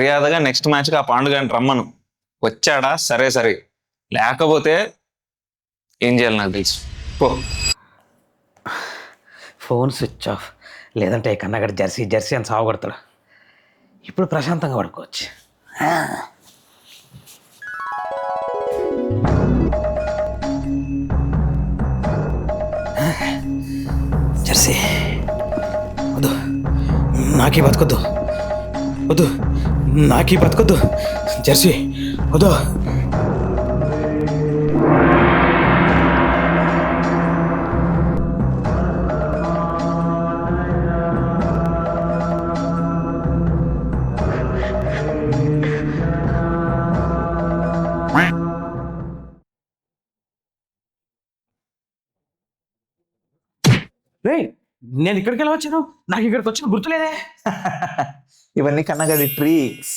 మర్యాదగా నెక్స్ట్ మ్యాచ్కి ఆ పాండు గారిని రమ్మను. వచ్చాడా సరే సరే, లేకపోతే ఏం చేయాలి నాకు తెలుసు. పో. ఫోన్ స్విచ్ ఆఫ్, లేదంటే కన్నగడ జెర్సీ జెర్సీ అని సాగొడతాడు. ఇప్పుడు ప్రశాంతంగా పడుకోవచ్చు. జెర్సీ వద్దు, నాకీ బతకొద్దు, వద్దు నాకీ బతకొద్దు, జెర్సీ వద్దు. రే, నేను ఇక్కడికి ఎలా వచ్చాను? నాకు ఇక్కడికి వచ్చిన గుర్తులేదే. ఇవన్నీ కన్నగడి ట్రీక్స్.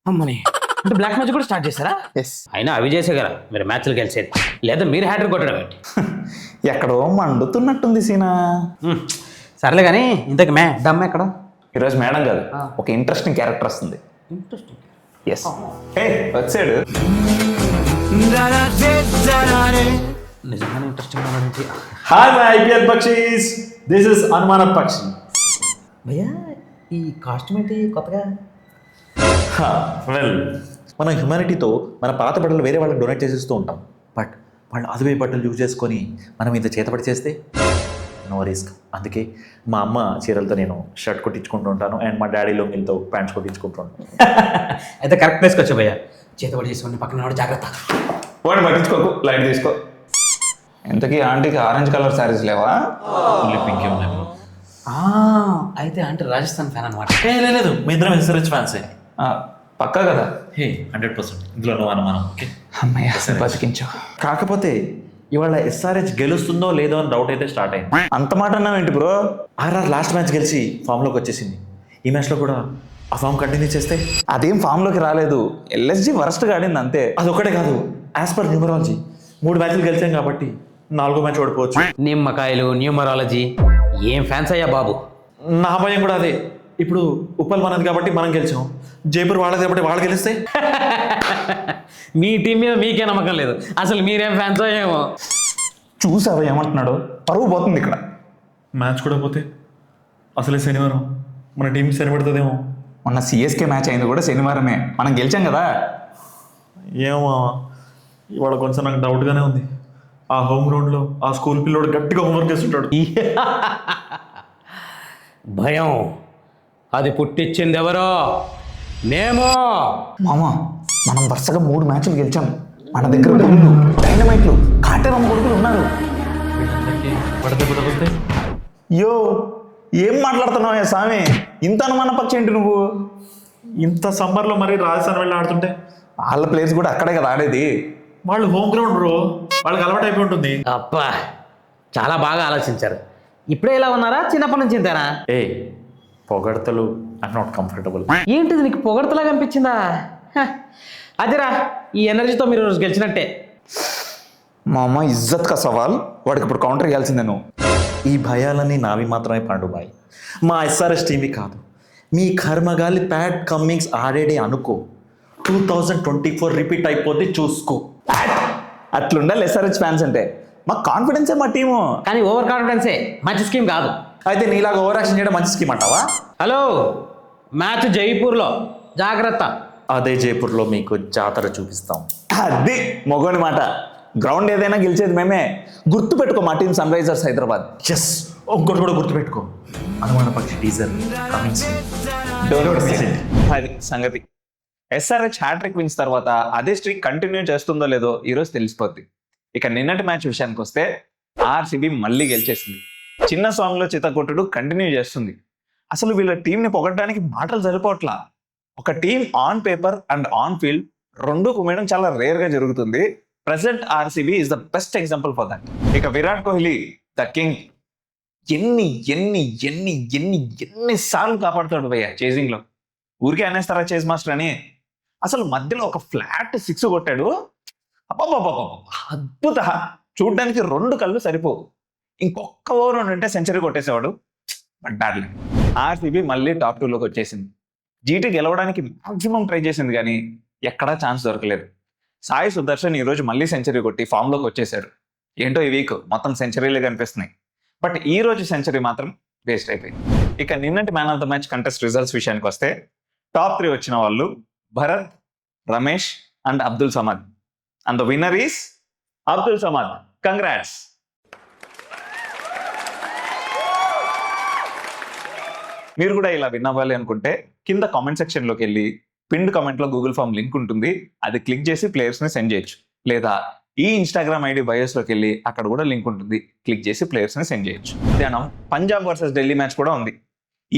అమ్మని, అంటే బ్లాక్ మ్యాచ్ కూడా స్టార్ట్ చేశారా? ఎస్. అయినా అవి చేసే కదా మీరు మ్యాచ్లు గెలిచేది, లేదా మీరు హ్యాట్రిక్ కొట్టడం ఏంటి? ఎక్కడో మండుతున్నట్టుంది సీనా. సర్లే కానీ ఇంతకు డమ్ ఎక్కడ? ఈరోజు మేడం కాదు, ఒక ఇంట్రెస్టింగ్ క్యారెక్టర్ వస్తుంది. ఇంట్రెస్టింగ్. ఎస్. హే వచ్చాడు. నిజంగానే ఇంట్రెస్టింగ్ అవ్వడానికి. హాయ్ మై ఐపీఎల్ పక్షీస్, దిస్ ఇస్ అనుమాన పక్షి. భయ్యా ఈ కాస్ట్యూమ్ ఏంటి కొత్తగా? వెల్, మనం హ్యుమానిటీతో మన పాత బట్టలు వేరే వాళ్ళకి డొనేట్ చేసేస్తూ ఉంటాం. బట్ వాళ్ళు అదువే బట్టలు యూజ్ చేసుకొని మనం ఇంత చేతపడి చేస్తే నో రిస్క్. అందుకే మా అమ్మ చీరలతో నేను షర్ట్ కొట్టించుకుంటూ ఉంటాను, అండ్ మా డాడీ లొంగిలతో ప్యాంట్స్ కొట్టించుకుంటూ ఉంటాను. అయితే కరెక్ట్ ప్లేస్కి వచ్చా భయ్యా. చేతబడి చేసుకోండి, పక్కన వాడు జాగ్రత్త. వాడు పట్టించుకోకు, లైట్ తీసుకో. ఇంతకీ ఆంటీకి ఆరెంజ్ కలర్ శారీస్ లేవా? ఓన్లీ పింక్ ఉన్నాయి బ్రో. అయితే అంటే రాజస్థాన్ ఫ్యాన్ అనమాట. లేదు, మీ ఇద్దరం ఎస్ఆర్హెచ్ ఫ్యాన్సే. పక్కా కదా? హే 100%, ఇందులో నువ్వు అనుమానం. ఓకే అమ్మయ్య, బతికించావు. కాకపోతే ఇవాళ ఎస్ఆర్హెచ్ గెలుస్తుందో లేదో అని డౌట్ అయితే స్టార్ట్ అయింది. అంత మాట అన్నావేంటి బ్రో? ఆర్ఆర్ లాస్ట్ మ్యాచ్ గెలిచి ఫామ్లోకి వచ్చేసింది. ఈ మ్యాచ్లో కూడా ఆ ఫామ్ కంటిన్యూ చేస్తే అదేం ఫామ్ లోకి రాలేదు. ఎల్ఎస్జి వరస్ట్గా ఆడింది అంతే. అదొక్కటే కాదు, యాజ్ పర్ న్యూమరాలజీ 3 మ్యాచ్లు గెలిచాం కాబట్టి 4వ మ్యాచ్ ఓడిపోవచ్చు. నిమ్మకాయలు, న్యూమరాలజీ, ఏం ఫ్యాన్స్ అయ్యా బాబు. నా భయం కూడా అదే. ఇప్పుడు ఉప్పల్ మనది కాబట్టి మనం గెలిచాం, జైపూర్ వాళ్ళది కాబట్టి వాళ్ళు గెలిస్తే మీ టీం మీద మీకే నమ్మకం లేదు. అసలు మీరేం ఫ్యాన్స్ ఏమో. చూసావా ఏమంటున్నాడు? పరువు పోతుంది ఇక్కడ. మ్యాచ్ కూడా పోతే అసలే శనివారం మన టీంకి సరిపడుతుందేమో. మొన్న సిఎస్కే మ్యాచ్ అయింది కూడా శనివారమే, మనం గెలిచాం కదా. ఏమో ఇవాళ కొంచెం నాకు డౌట్గానే ఉంది. ఆ హోమ్ గ్రౌండ్లో ఆ స్కూల్ పిల్లోడు గట్టిగా హోంవర్క్ చేస్తుంటాడు. భయం అది పుట్టించింది ఎవరో? మేము. మామ, మనం వరుసగా 3 మ్యాచ్లు గెలిచాం. మన దగ్గర గుళ్ళు, డైనమైట్లు, కాటేరమ్మ కొడుకులు ఉన్నారు. యో, ఏం మాట్లాడుతున్నావే స్వామి? ఇంత అనుమాన పక్షి ఏంటి నువ్వు? ఇంత సమ్మర్లో మరి రాజస్థాన్ వెళ్ళి ఆడుతుంటే వాళ్ళ ప్లేస్ కూడా అక్కడే కదా ఆడేది. వాళ్ళు హోమ్ గ్రౌండ్ బ్రో, వాళ్ళకి అలవాటు అయిపోయి ఉంటుంది. అబ్బా, చాలా బాగా ఆలోచించారు. ఇప్పుడే ఇలా ఉన్నారా? చిన్నప్పటి నుంచి ఇంతేనా? ఏ పొగడతలు ఐఎమ్ నాట్ కంఫర్టబుల్. ఏంటిది నీకు పొగడతలాగా అనిపించిందా? అదేరా, ఈ ఎనర్జీతో మీరు రోజు గెలిచినట్టే. మా అమ్మ ఇజ్జత్ కా సవాల్, వాడికి ఇప్పుడు కౌంటర్ ఇవ్వాల్సిందే నువ్వు. ఈ భయాలన్నీ నావి మాత్రమే పాండుబాయ్, మా ఎస్ఆర్ఎస్ టీవీ కాదు. మీ కర్మగాలి ప్యాట్ కమ్మింగ్స్ ఆడేడే అనుకో, 2024 రిపీట్ అయిపోతే చూసుకో. అట్లుండాలి ఎస్ఆర్హెచ్ ఫ్యాన్స్ అంటే. మా కాన్ఫిడెన్సే మా టీము. కానీ ఓవర్ కాన్ఫిడెన్సే మంచి స్కీమ్ కాదు. అయితే నీలాగా ఓవర్ యాక్షన్ చేయడం మంచి స్కీమ్ అంటావా? హలో, మ్యాచ్ జైపూర్లో, జాగ్రత్త. అదే జైపూర్లో మీకు జాతర చూపిస్తాం. అది మొగోని మాట. గ్రౌండ్ ఏదైనా గెలిచేది మేమే. గుర్తు పెట్టుకో మా team Sunrisers Hyderabad. Yes, ఒక్కటి కూడా గుర్తుపెట్టుకో, Anumana Pakshi teaser coming soon. Don't miss it. అది సంగతి. ఎస్ఆర్హెచ్ హ్యాట్రిక్ విన్స్ తర్వాత అదే స్ట్రీక్ కంటిన్యూ చేస్తుందో లేదో ఈరోజు తెలిసిపోద్ది. ఇక నిన్నటి మ్యాచ్ విషయానికి వస్తే ఆర్సీబీ మళ్ళీ గెలిచేసింది. చిన్న సాంగ్లో చిత్తకొట్టుడు కంటిన్యూ చేస్తుంది. అసలు వీళ్ళ టీంని పొగడడానికి మాటలు సరిపోవట్లా. ఒక team on paper and on field రెండు కుమ్మేయడం చాలా రేర్గా జరుగుతుంది. Present RCB is the best example for that. ఇక విరాట్ కోహ్లీ ద కింగ్ ఎన్ని ఎన్ని ఎన్ని ఎన్ని ఎన్నిసార్లు కాపాడుతాడు భయ్య చేజింగ్ లో. ఊరికే అనేస్తారా చేజ్ మాస్టర్ అని? అసలు మధ్యలో ఒక ఫ్లాట్ 6 కొట్టాడు. అబ్బాబాబా, అద్భుత. చూడ్డానికి 2 కళ్ళు సరిపోవు. ఇంకొక ఓవర్ ఉంటే సెంచరీ కొట్టేసేవాడు. బట్ బ్యాడ్లీ ఆర్సీబీ మళ్ళీ టాప్ 2లోకి వచ్చేసింది. జీటీ గెలవడానికి మాక్సిమం ట్రై చేసింది కానీ ఎక్కడా ఛాన్స్ దొరకలేదు. సాయి సుదర్శన్ ఈరోజు మళ్ళీ సెంచరీ కొట్టి ఫామ్లోకి వచ్చేసాడు. ఏంటో ఈ వీక్ మొత్తం సెంచరీలే కనిపిస్తున్నాయి. బట్ ఈ రోజు సెంచరీ మాత్రం వేస్ట్ అయిపోయింది. ఇక నిన్నటి man of the match contest results విషయానికి వస్తే టాప్ 3 వచ్చిన వాళ్ళు Bharat, Ramesh and Abdul Samad. And the winner is Abdul Samad. Congrats. మీరు కూడా ఇలా విన్ అవ్వాలి అనుకుంటే కింద కామెంట్ సెక్షన్లోకి వెళ్ళి పిన్డ్ కామెంట్లో గూగుల్ ఫామ్ లింక్ ఉంటుంది, అది క్లిక్ చేసి ప్లేయర్స్ని సెండ్ చేయొచ్చు. లేదా ఈ ఇన్స్టాగ్రామ్ ఐడి బయోస్లోకి వెళ్ళి అక్కడ కూడా లింక్ ఉంటుంది, క్లిక్ చేసి ప్లేయర్స్ని సెండ్ చేయొచ్చు. మధ్యాహ్నం పంజాబ్ వర్సెస్ ఢిల్లీ మ్యాచ్ కూడా ఉంది.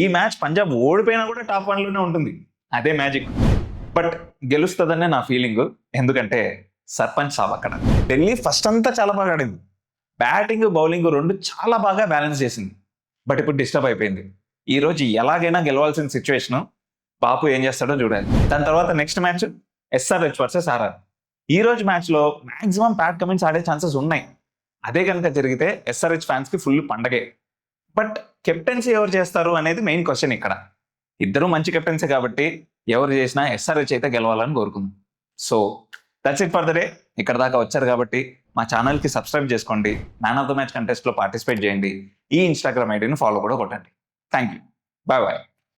ఈ మ్యాచ్ పంజాబ్ ఓడిపోయినా కూడా టాప్ 1లోనే ఉంటుంది. అదే మ్యాజిక్. బట్ గెలుస్తుందనే నా ఫీలింగ్. ఎందుకంటే సర్పంచ్ సాబ్ అక్కడ. ఢిల్లీ ఫస్ట్ అంతా చాలా బాగా ఆడింది. బ్యాటింగ్ బౌలింగ్ రెండు చాలా బాగా బ్యాలెన్స్ చేసింది. బట్ ఇప్పుడు డిస్టర్బ్ అయిపోయింది. ఈ రోజు ఎలాగైనా గెలవాల్సిన సిచ్యువేషన్. బాపు ఏం చేస్తాడో చూడాలి. దాని తర్వాత next match SRH versus RR. ఈ రోజు మ్యాచ్లో మాక్సిమం ప్యాట్ కమిన్స్ ఆడే ఛాన్సెస్ ఉన్నాయి. అదే కనుక జరిగితే SRH ఫ్యాన్స్కి ఫుల్ పండగే. బట్ కెప్టెన్సీ ఎవరు చేస్తారు అనేది మెయిన్ క్వశ్చన్ ఇక్కడ. ఇద్దరు మంచి కెప్టెన్సీ కాబట్టి ఎవరు చేసినా SRH అయితే గెలవాలని కోరుకుందాం. So that's it for the day. ఇక్కడ దాకా వచ్చారు కాబట్టి మా ఛానల్కి సబ్స్క్రైబ్ చేసుకోండి. మ్యాన్ ఆఫ్ ద మ్యాచ్ కంటెస్ట్లో పార్టిసిపేట్ చేయండి. ఈ ఇన్స్టాగ్రామ్ ఐడిని ఫాలో కూడా కొట్టండి. Thank you. Bye bye.